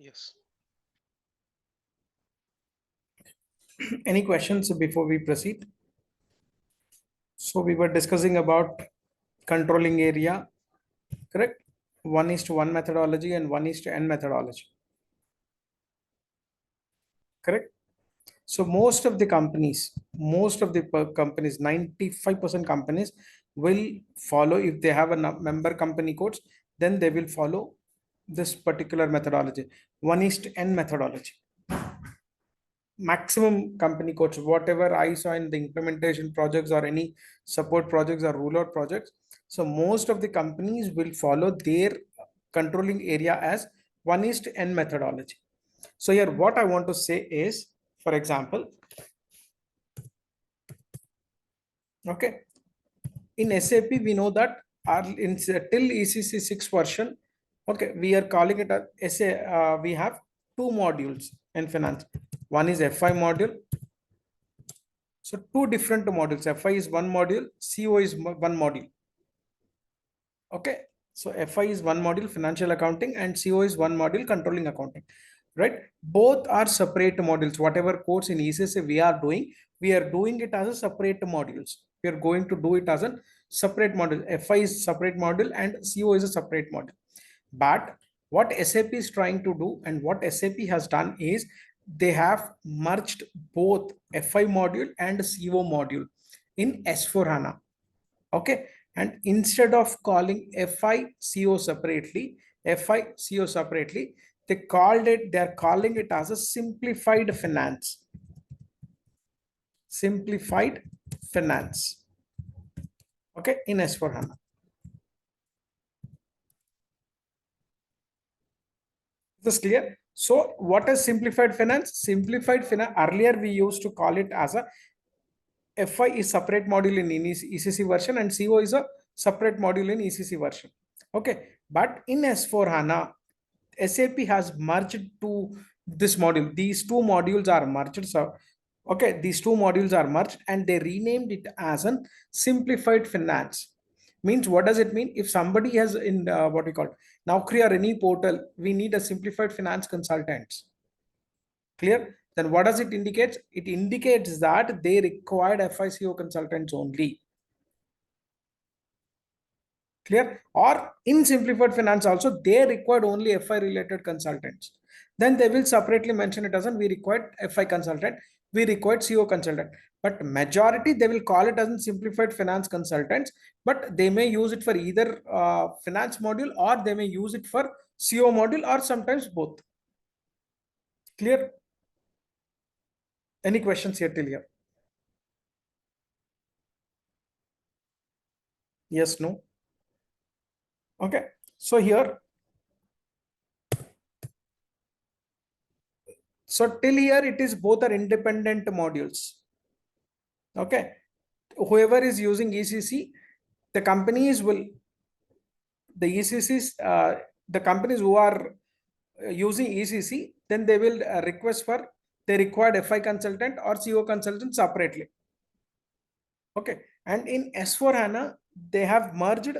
Yes. Any questions before we proceed? So we were discussing about controlling area, correct? 1:1 methodology and 1:n methodology, correct? So most of the companies, 95% companies will follow, if they have a member company codes, then they will follow this particular methodology, 1:n methodology. Maximum company codes, whatever I saw in the implementation projects or any support projects or rollout projects. So most of the companies will follow their controlling area as 1:n methodology. So here what I want to say is, for example, okay, in SAP we know that in till ECC 6 version, okay, we are calling it we have two modules in finance. One is FI module. So two different modules. FI is one module, CO is one module. Okay. So FI is one module, financial accounting, and CO is one module, controlling accounting. Right? Both are separate modules. Whatever course in ECC we are doing it as a separate modules. We are going to do it as a separate module. FI is separate module and CO is a separate module. But what SAP is trying to do and what SAP has done is they have merged both FI module and CO module in S4 HANA. Okay. And instead of calling FI separately, they are calling it as a simplified finance. Simplified finance. Okay. In S4 HANA. This is clear. So what is simplified finance? Simplified finance, earlier we used to call it as a FI is separate module in ECC version and CO is a separate module in ECC version. Okay. But in S4 HANA, SAP has merged to this module. These two modules are merged. So, okay, these two modules are merged and they renamed it as a simplified finance. Means what does it mean? If somebody has in what we call Naukri or any portal, we need a simplified finance consultants. Clear? Then what does it indicate? It indicates that they required FICO consultants only. Clear? Or in simplified finance also, they required only FI related consultants. Then they will separately mention it as we required FI consultant, we required CO consultant. But majority, they will call it as a simplified finance consultants, but they may use it for either finance module or they may use it for CO module or sometimes both. Clear? Any questions here till here? Yes, no? Okay. So here, so till here it is both are independent modules. Okay. Whoever is using ECC, the companies will, the ECCs, the companies who are using ECC, then they will request for the required FI consultant or CO consultant separately. Okay. And in S4 HANA, they have merged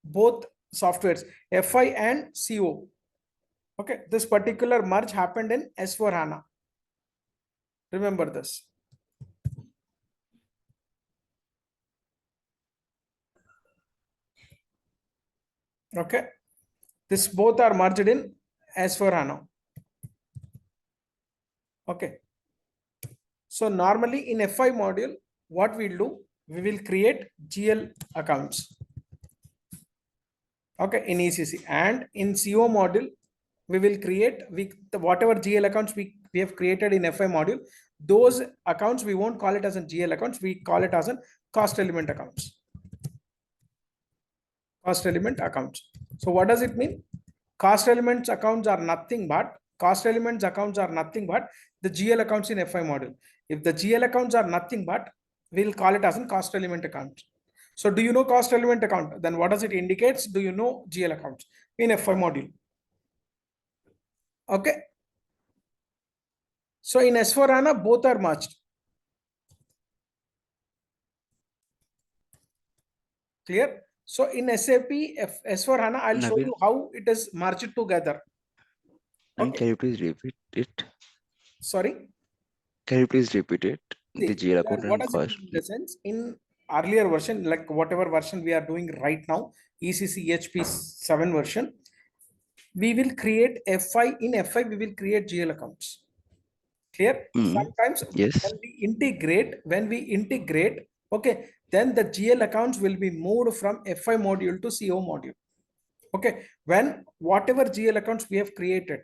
both softwares, FI and CO. Okay. This particular merge happened in S4 HANA. Remember this. Okay. This both are merged in S4 HANA. Okay. So normally in FI module, what we'll do, we will create GL accounts. Okay, in ECC, and in CO module, we will create whatever GL accounts we have created in FI module. Those accounts we won't call it as a GL accounts, we call it as a cost element accounts. Cost element accounts. So what does it mean? Cost elements accounts are nothing but the GL accounts in FI module. If the GL accounts are nothing but, we'll call it as a cost element account. So do you know cost element account? Then what does it indicates? Do you know GL accounts in FI module? Okay. So in S4 HANA, both are merged. Clear? So in SAP S4 HANA, I'll show Naveen, you how it is merged together. And Okay, can you please repeat it? sorry. Can you please repeat it? The See, GL account what and does it cost. mean in the sense in earlier version, like whatever version we are doing right now, ECC HP 7 version, we will create FI. In FI, we will create GL accounts. Clear? Mm, Sometimes yes. when we integrate, okay, then the GL accounts will be moved from FI module to CO module. Okay, when whatever GL accounts we have created,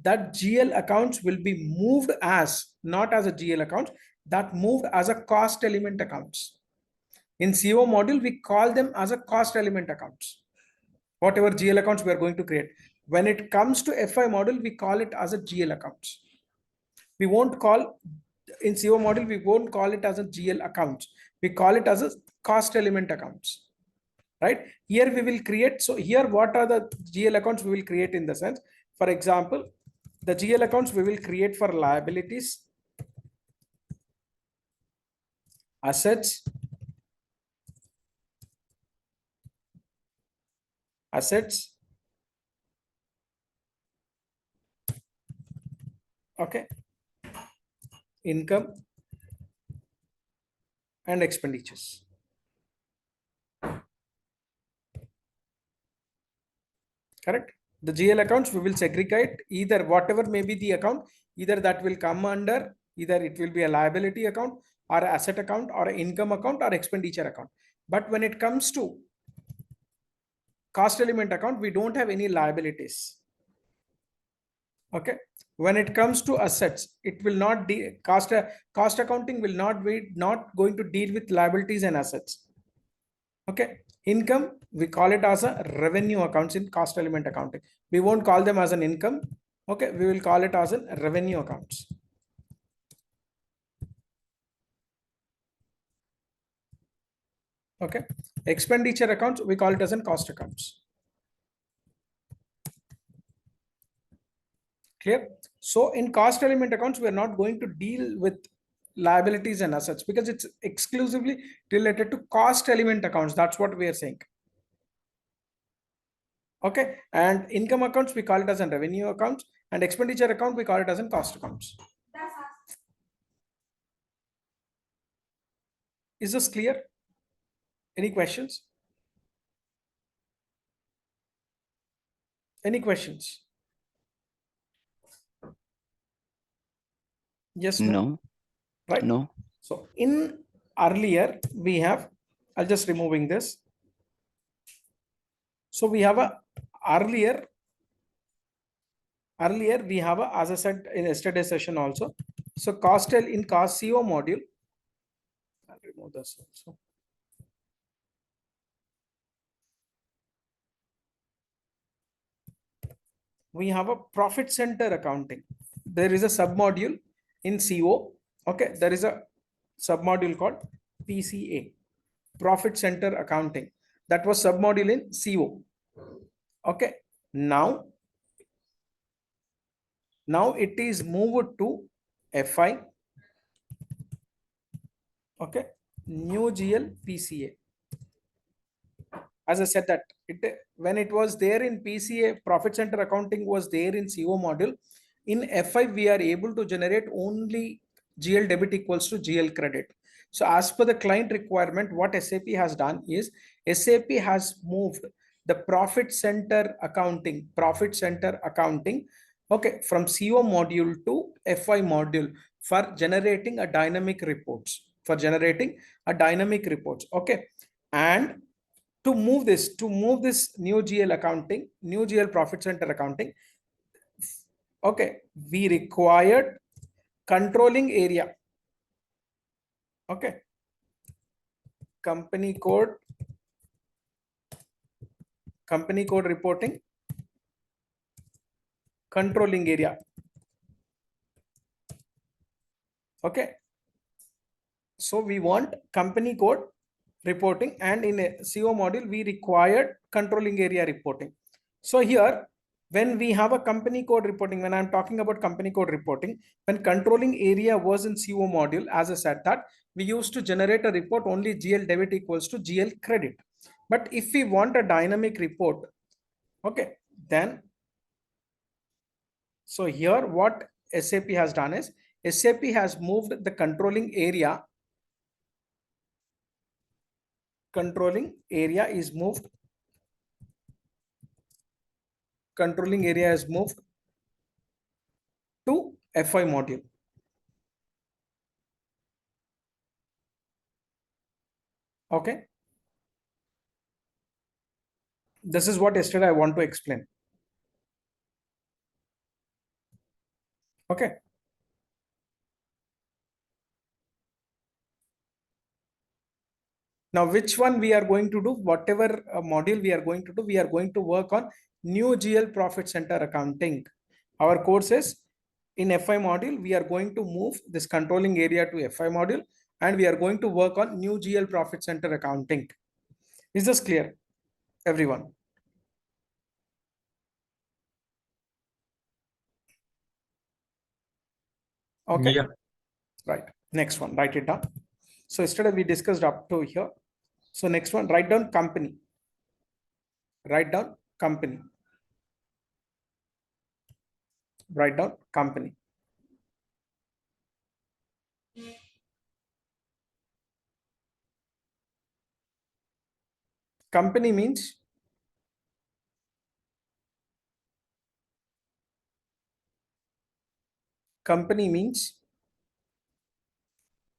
that GL accounts will be moved as not as a GL account, that moved as a cost element accounts. In CO module, we call them as a cost element accounts. Whatever GL accounts we are going to create. When it comes to FI model, we call it as a GL accounts. We won't call in CO model, we won't call it as a GL accounts. We call it as a cost element accounts. Right here we will create. So here what are the GL accounts we will create in the sense, for example, the GL accounts we will create for liabilities, assets, assets, okay, income and expenditures. Correct. The GL accounts we will segregate either whatever may be the account, either that will come under, either it will be a liability account or asset account or income account or expenditure account. But when it comes to cost element account, we don't have any liabilities. Okay. When it comes to assets, it will not cost accounting will not going to deal with liabilities and assets. Okay. Income, we call it as a revenue accounts in cost element accounting. We won't call them as an income. Okay. We will call it as a revenue accounts. Okay. Expenditure accounts, we call it as in cost accounts. Clear? So in cost element accounts, we are not going to deal with liabilities and assets because it's exclusively related to cost element accounts. That's what we are saying. Okay. And income accounts, we call it as a revenue accounts, and expenditure account, we call it as in cost accounts. Is this clear? Any questions? Any questions? Yes, no? No. Right? No. So in earlier, we have, I'll just removing this. So we have a earlier we have a, as I said in yesterday session also. So in cost CO module, I'll remove this also. We have a profit center accounting. There is a submodule in CO. Okay, there is a submodule called PCA, profit center accounting. That was submodule in CO. Okay, now it is moved to FI. Okay, new GL PCA. As I said that when it was there in PCA, profit center accounting was there in CO module. In FI, we are able to generate only GL debit equals to GL credit. So as per the client requirement, what SAP has done is SAP has moved the profit center accounting, okay, from CO module to FI module for generating a dynamic reports, okay. And to move this new GL accounting, new GL profit center accounting, okay, we required controlling area. Okay, company code reporting, controlling area. Okay, so we want company code reporting, and in a CO module we required controlling area reporting. So here, when we have a company code reporting, when I'm talking about company code reporting, when controlling area was in CO module, as I said that we used to generate a report only GL debit equals to GL credit. But if we want a dynamic report, okay, then So here what SAP has done is SAP has moved the controlling area. Controlling area is moved. Controlling area is moved to FI module. Okay. This is what yesterday I want to explain. Okay. Now, which one we are going to do, whatever module we are going to do, we are going to work on new GL profit center accounting. Our course is in FI module, we are going to move this controlling area to FI module, and we are going to work on new GL profit center accounting. Is this clear, everyone? Okay. Yeah. Right. Next one, write it down. So yesterday we discussed up to here. So next one, write down company. Write down company. Write down company. Company means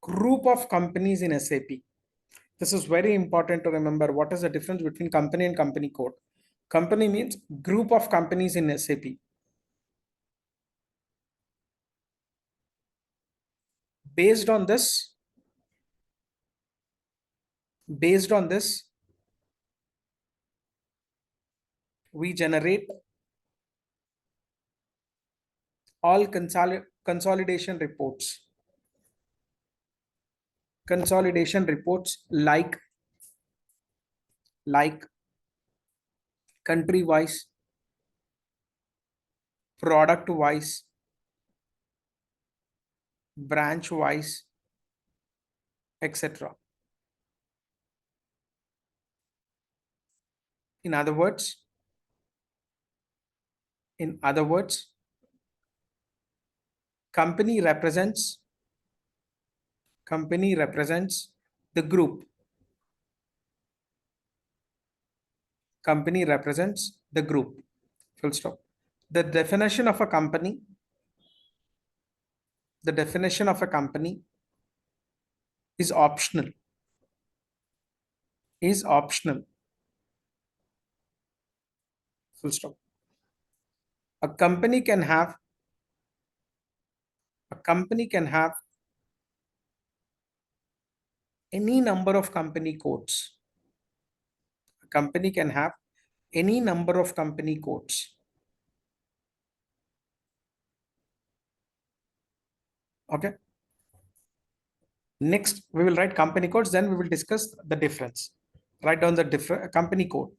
group of companies in SAP. This is very important to remember. What is the difference between company and company code? Company means group of companies in SAP. Based on this, we generate all consolidation reports. Consolidation reports like country wise, product wise, branch wise, etc. In other words, company represents the group. Company represents the group. Full stop. The definition of a company is optional. Full stop. A company can have any number of company codes. A company can have any number of company codes. Okay. Next, we will write company codes, then we will discuss the difference. Write down the different company code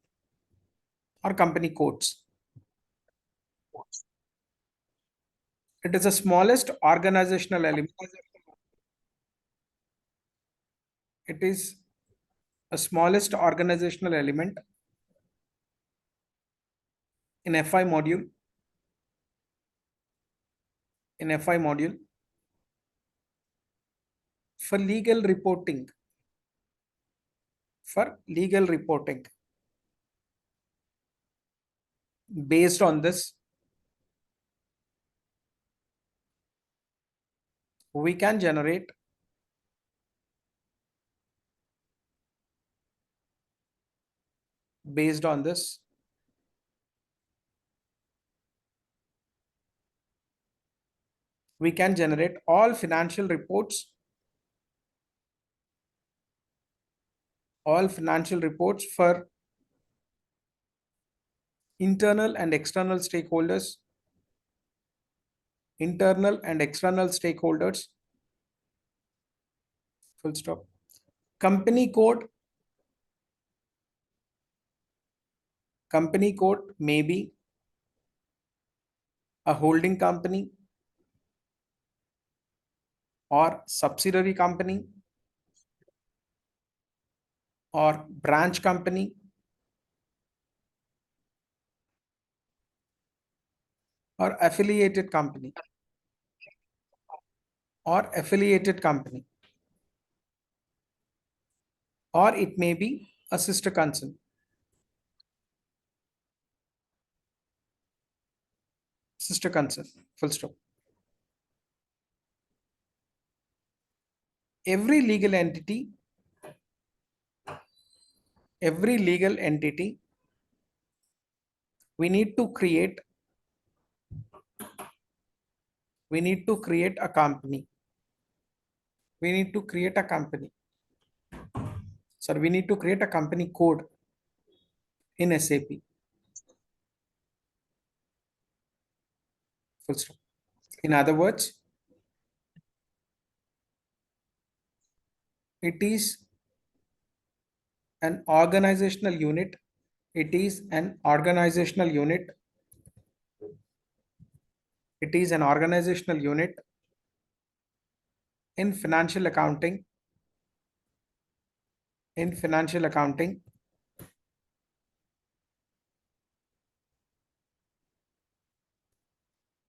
or company codes. It is the smallest organizational element. It is a smallest organizational element in FI module. For legal reporting. Based on this, we can generate all financial reports for internal and external stakeholders. Full stop. Company code may be a holding company or subsidiary company or branch company or affiliated company, or affiliated company, or it may be a sister concern. Sister concern, full stop. Every legal entity, every legal entity, we need to create, we need to create a company. We need to create a company. Sir, we need to create a company code in SAP. Full stop. In other words, it is an organizational unit. It is an organizational unit. It is an organizational unit in financial accounting. In financial accounting,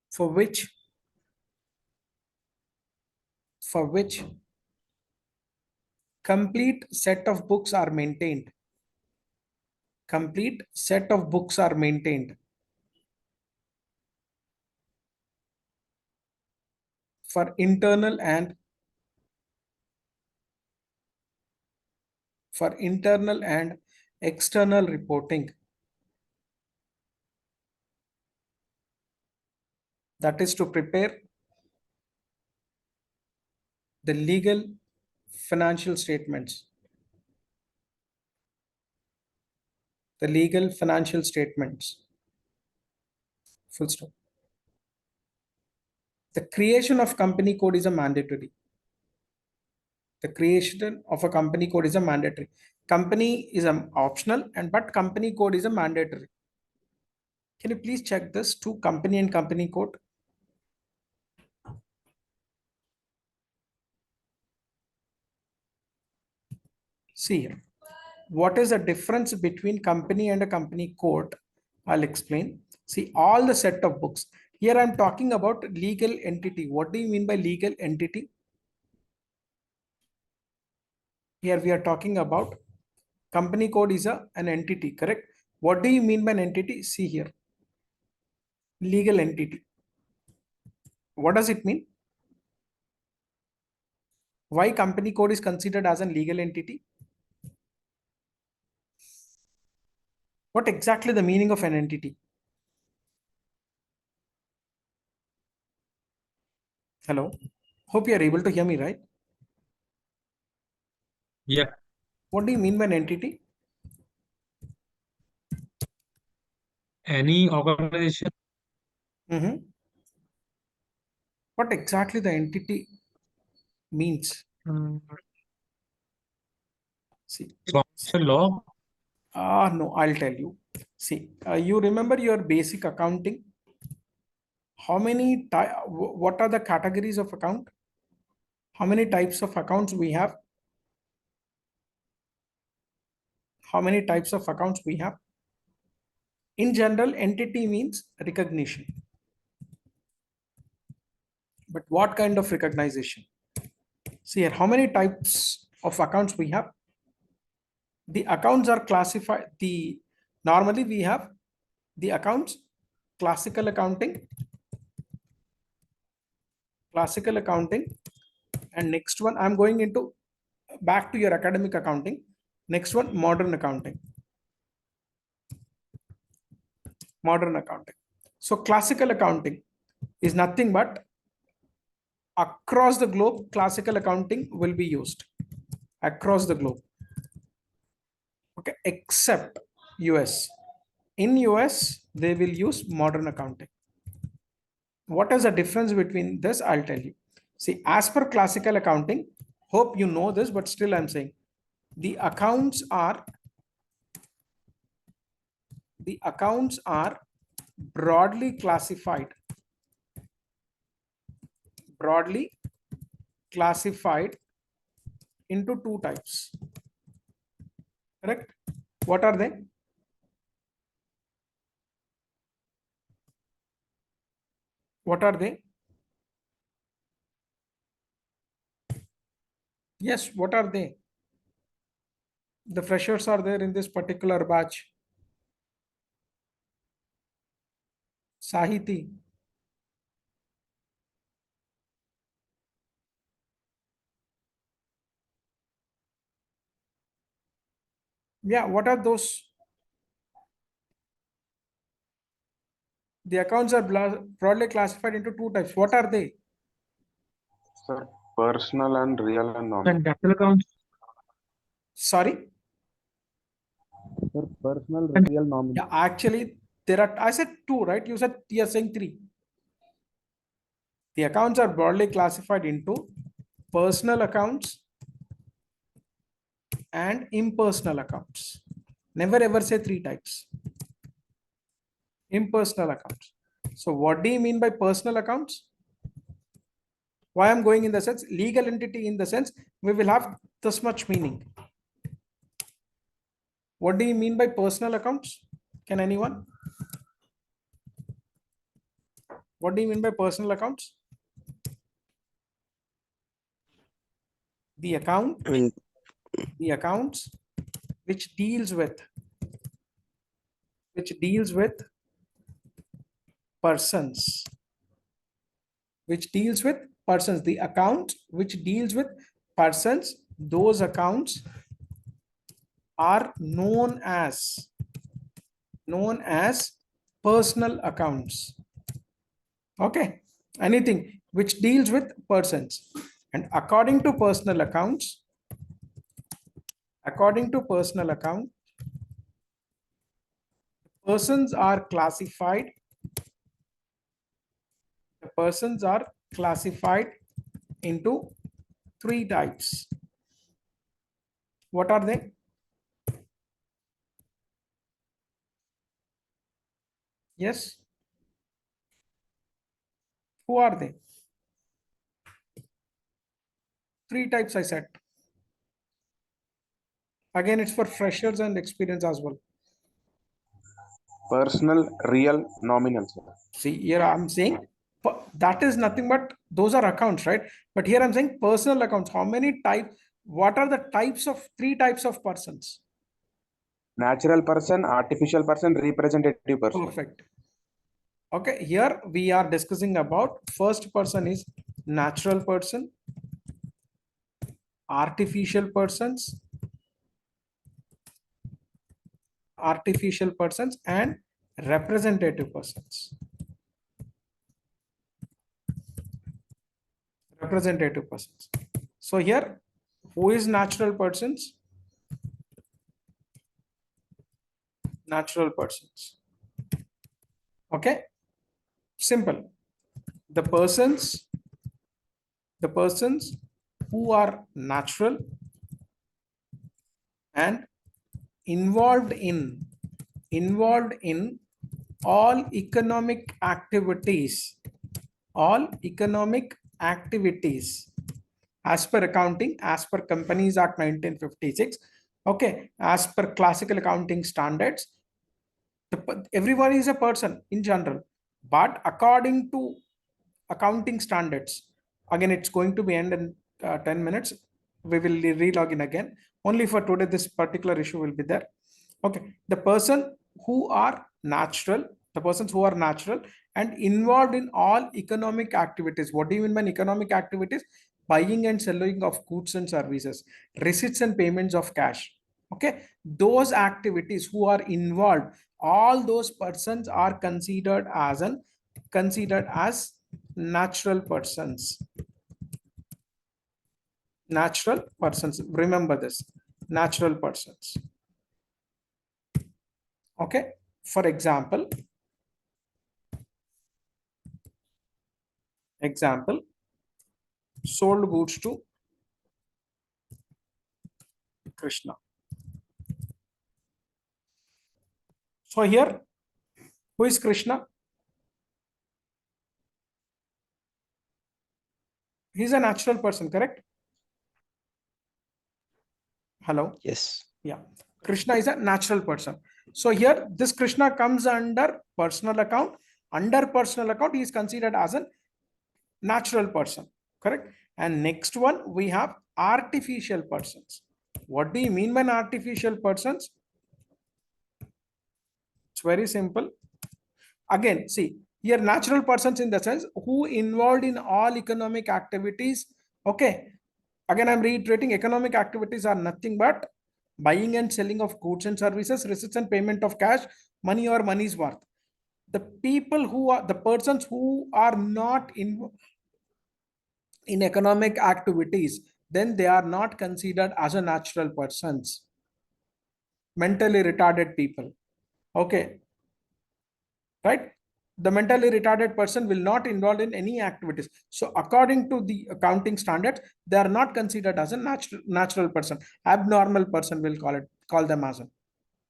for which complete set of books are maintained. Complete set of books are maintained for internal and external reporting. That is to prepare the legal financial statements. The legal financial statements. Full stop. The creation of company code is a mandatory. The creation of a company code is a mandatory. Company is an optional, but company code is a mandatory. Can you please check this to company and company code? See here. What is the difference between company and a company code? I'll explain. See, all the set of books. Here I'm talking about legal entity. What do you mean by legal entity? Here we are talking about company code is an entity, correct? What do you mean by an entity? See here. Legal entity. What does it mean? Why company code is considered as a legal entity? What exactly the meaning of an entity? Hello. Hope you are able to hear me, right? Yeah, What do you mean by an entity? any organization. Mm-hmm. What exactly the entity means? Mm, See, Financial law. no, I'll tell you. See, you remember your basic accounting? How many what are the categories of account? How many types of accounts we have? How many types of accounts we have? In general, entity means recognition. But what kind of recognition? See here, how many types of accounts we have? The accounts are classified. Normally we have the accounts, classical accounting, and next one I'm going into back to your academic accounting. Next one, modern accounting. Modern accounting. So classical accounting is nothing but across the globe, classical accounting will be used across the globe. Okay, except US. In US, they will use modern accounting. What is the difference between this? I'll tell you. See, as per classical accounting, hope you know this, but still I'm saying the accounts are broadly classified into two types, correct? What are they? What are they? Yes, what are they? The freshers are there in this particular batch. Sahiti. Yeah, what are those? The accounts are broadly classified into two types. What are they? Sir, personal and real and nominal. And capital accounts. Sorry? Sir, personal, And- real, nominal. Yeah, actually, there are, I said two, right? You said you're saying three. The accounts are broadly classified into personal accounts and impersonal accounts. Never ever say three types. Impersonal accounts. So what do you mean by personal accounts? Why I'm going in the sense, legal entity in the sense, we will have this much meaning. What do you mean by personal accounts? Can anyone? What do you mean by personal accounts? The account, I mean, the accounts which deals with persons, the account which deals with persons, those accounts are known as personal accounts. Okay, anything which deals with persons. And according to personal account, persons are classified into three types. What are they? Yes. Who are they? Three types I said. Again, it's for freshers and experience as well. Personal, real, nominal, sir. See, here I'm saying that is nothing but those are accounts, right? But here I'm saying personal accounts. How many types? What are the types of three types of persons? Natural person, artificial person, representative person. Perfect. Okay, here we are discussing about first person is natural person, artificial persons, and representative persons. So here, who is natural persons? Natural persons. Okay, simple. The persons who are natural and involved in all economic activities as per accounting, as per Companies Act 1956. Okay, as per classical accounting standards, everyone is a person in general, but according to accounting standards, again it's going to be end in 10 minutes. We will re-log in again. Only for today this particular issue will be there. Okay, the persons who are natural and involved in all economic activities. What do you mean by economic activities? Buying and selling of goods and services, receipts and payments of cash. Okay, those activities who are involved, all those persons are considered as natural persons. Remember this, natural persons. Okay, for example, sold goods to Krishna. So here, who is Krishna? He's a natural person, correct? Hello? yes. Yeah. Krishna is a natural person. So here, this Krishna comes under personal account under personal account, he is considered as a natural person, correct? And next one, we have artificial persons. What do you mean by artificial persons? It's very simple. Again, see, here natural persons in the sense who involved in all economic activities. Okay. Again, I'm reiterating, economic activities are nothing but buying and selling of goods and services, receipts and payment of cash, money or money's worth. The people who are the persons who are not in economic activities, then they are not considered as a natural persons. Mentally retarded people. Okay. Right? The mentally retarded person will not involve in any activities. So according to the accounting standards, they are not considered as a natural person. Abnormal person will call them as a.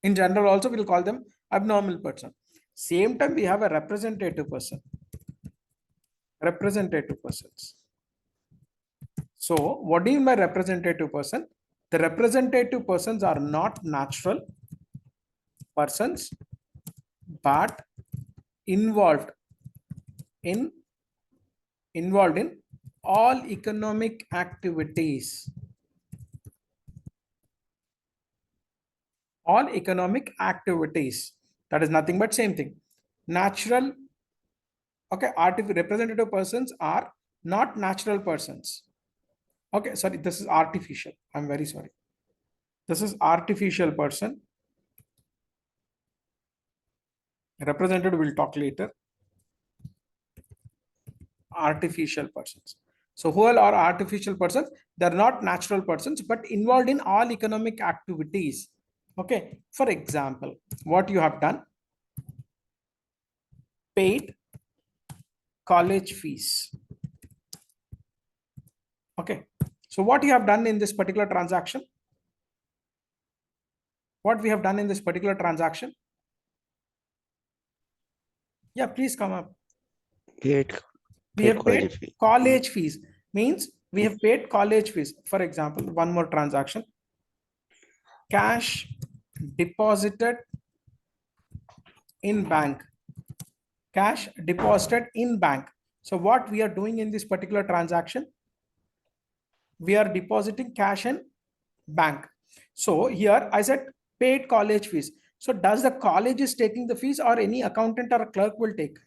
In general, also we'll call them abnormal person. Same time, we have a representative person. Representative persons. So what do you mean by representative person? The representative persons are not natural persons, but involved in all economic activities. All economic activities. That is nothing but same thing. Natural, okay, representative persons are not natural persons. Okay, sorry, this is artificial. I'm very sorry. This is artificial person. Representative, we'll talk later. Artificial persons. So who are artificial persons? They're not natural persons, but involved in all economic activities. Okay, for example, what you have done, paid college fees. Okay, so what you have done in this particular transaction? What we have done in this particular transaction? Yeah, please come up. Paid, We paid have college paid fee. college fees. Means we have paid college fees. For example, one more transaction. Cash deposited in bank. Cash deposited in bank. So what we are doing in this particular transaction? We are depositing cash in bank. So here I said paid college fees. So does the college is taking the fees or any accountant or a clerk will take?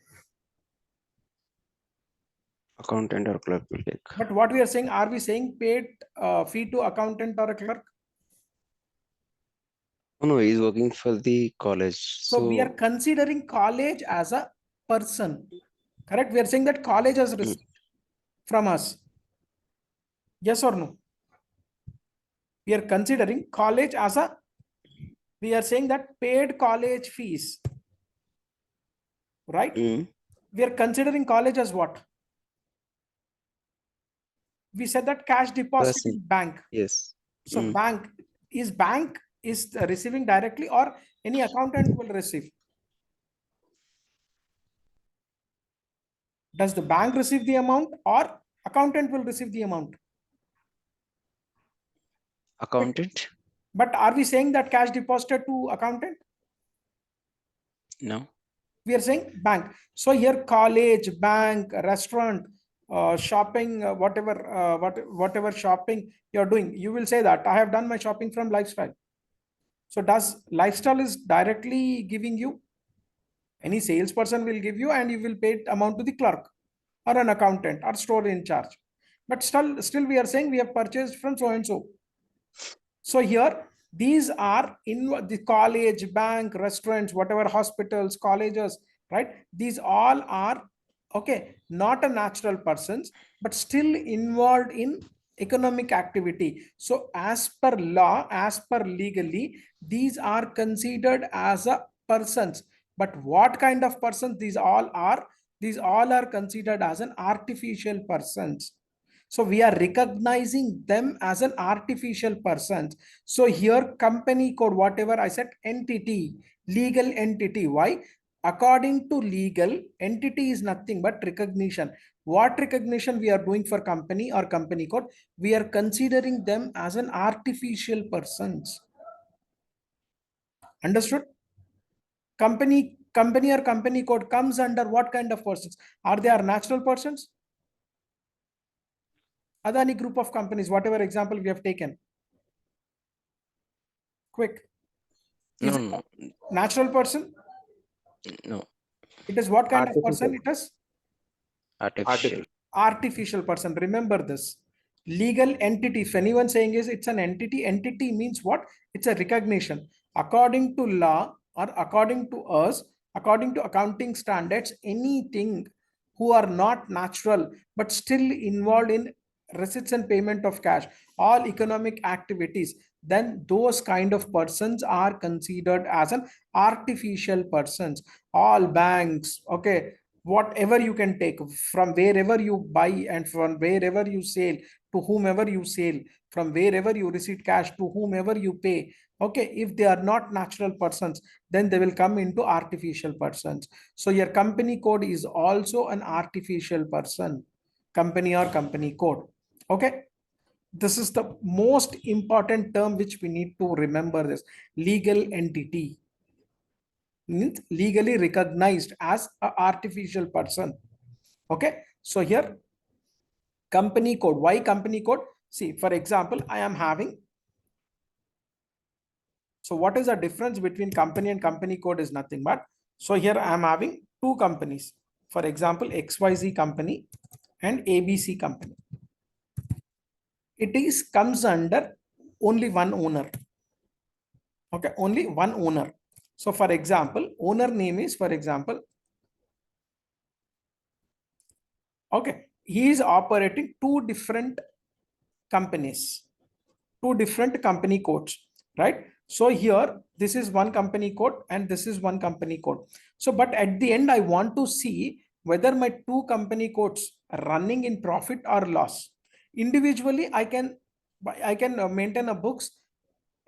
Accountant or clerk will take. But what we are saying, are we saying paid fee to accountant or a clerk? Oh no, he's working for the college. So we are considering college as a person, correct? We are saying that college has received from us. Yes or no? We are considering college as a, we are saying that paid college fees, right? We are considering college as what? We said that cash deposit in bank. Yes. So bank is receiving directly or any accountant will receive? Does the bank receive the amount or accountant will receive the amount? Accountant? But are we saying that cash deposited to accountant? No. We are saying bank. So here college, bank, restaurant, shopping, whatever shopping you're doing, you will say that I have done my shopping from lifestyle. So does lifestyle is directly giving you? Any salesperson will give you and you will pay amount to the clerk or an accountant or store in charge. But still we are saying we have purchased from so and so. So here, these are in the college, bank, restaurants, whatever, hospitals, colleges, right? These all are, okay, not a natural persons, but still involved in economic activity. So as per law, as per legally, these are considered as a persons. But what kind of persons these all are? These all are considered as an artificial persons. So we are recognizing them as an artificial person. So here company code, whatever I said, entity, legal entity. Why? According to legal, entity is nothing but recognition. What recognition we are doing for company or company code? We are considering them as an artificial persons. Understood? Company company or company code comes under what kind of persons? Are they natural persons? Adani group of companies, whatever example we have taken. Quick. Is No, it no, a natural person? no. It is what kind of person Artificial. it is? Artificial. Artificial person. Remember this. Legal entity. If anyone saying is it's an entity, entity means what? It's a recognition. According to law or according to us, according to accounting standards, anything who are not natural but still involved in receipts and payment of cash, all economic activities, then those kind of persons are considered as an artificial persons. All banks, okay, whatever you can take from wherever you buy and from wherever you sell to whomever you sell, from wherever you receive cash to whomever you pay, okay, if they are not natural persons, then they will come into artificial persons. So your company code is also an artificial person, company or company code. Okay, this is the most important term which we need to remember. This legal entity means legally recognized as an artificial person. Okay, so here company code. Why company code? See, for example, I am having, so what is the difference between company and company code is nothing but, so here I am having two companies, for example XYZ company and ABC company. It is comes under only one owner. Okay, only one owner. So for example, owner name is, for example, okay, he is operating two different companies, two different company codes, right? So here, this is one company code and this is one company code. So, but at the end, I want to see whether my two company codes are running in profit or loss. Individually, I can maintain a books,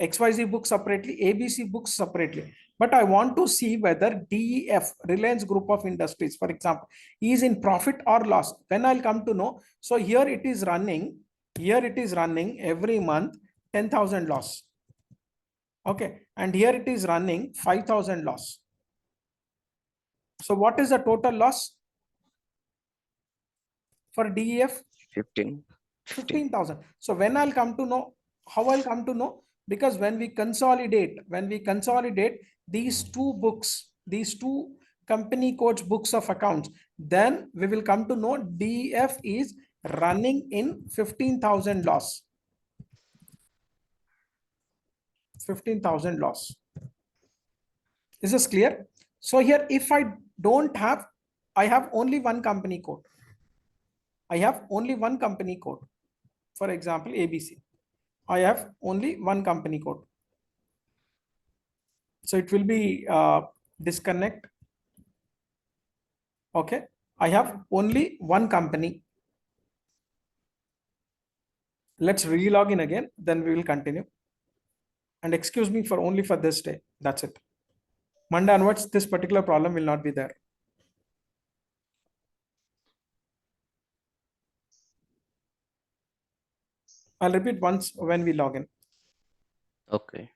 XYZ book separately, ABC books separately. But I want to see whether DEF, Reliance Group of Industries, for example, is in profit or loss. When I'll come to know, so here it is running every month 10,000 loss. Okay, and here it is running 5,000 loss. So what is the total loss for DEF? 15. 15,000. So when I'll come to know, how I'll come to know? Because when we consolidate these two books, these two company codes books of accounts, then we will come to know DEF is running in 15,000 loss. 15,000 loss. Is this clear? So here, if I don't have, I have only one company code. I have only one company code. For example, ABC. I have only one company code. So it will be disconnect. Okay. I have only one company. Let's re-log in again. Then we will continue. And excuse me for only for this day. That's it. Monday onwards, this particular problem will not be there. I'll repeat once when we log in. Okay.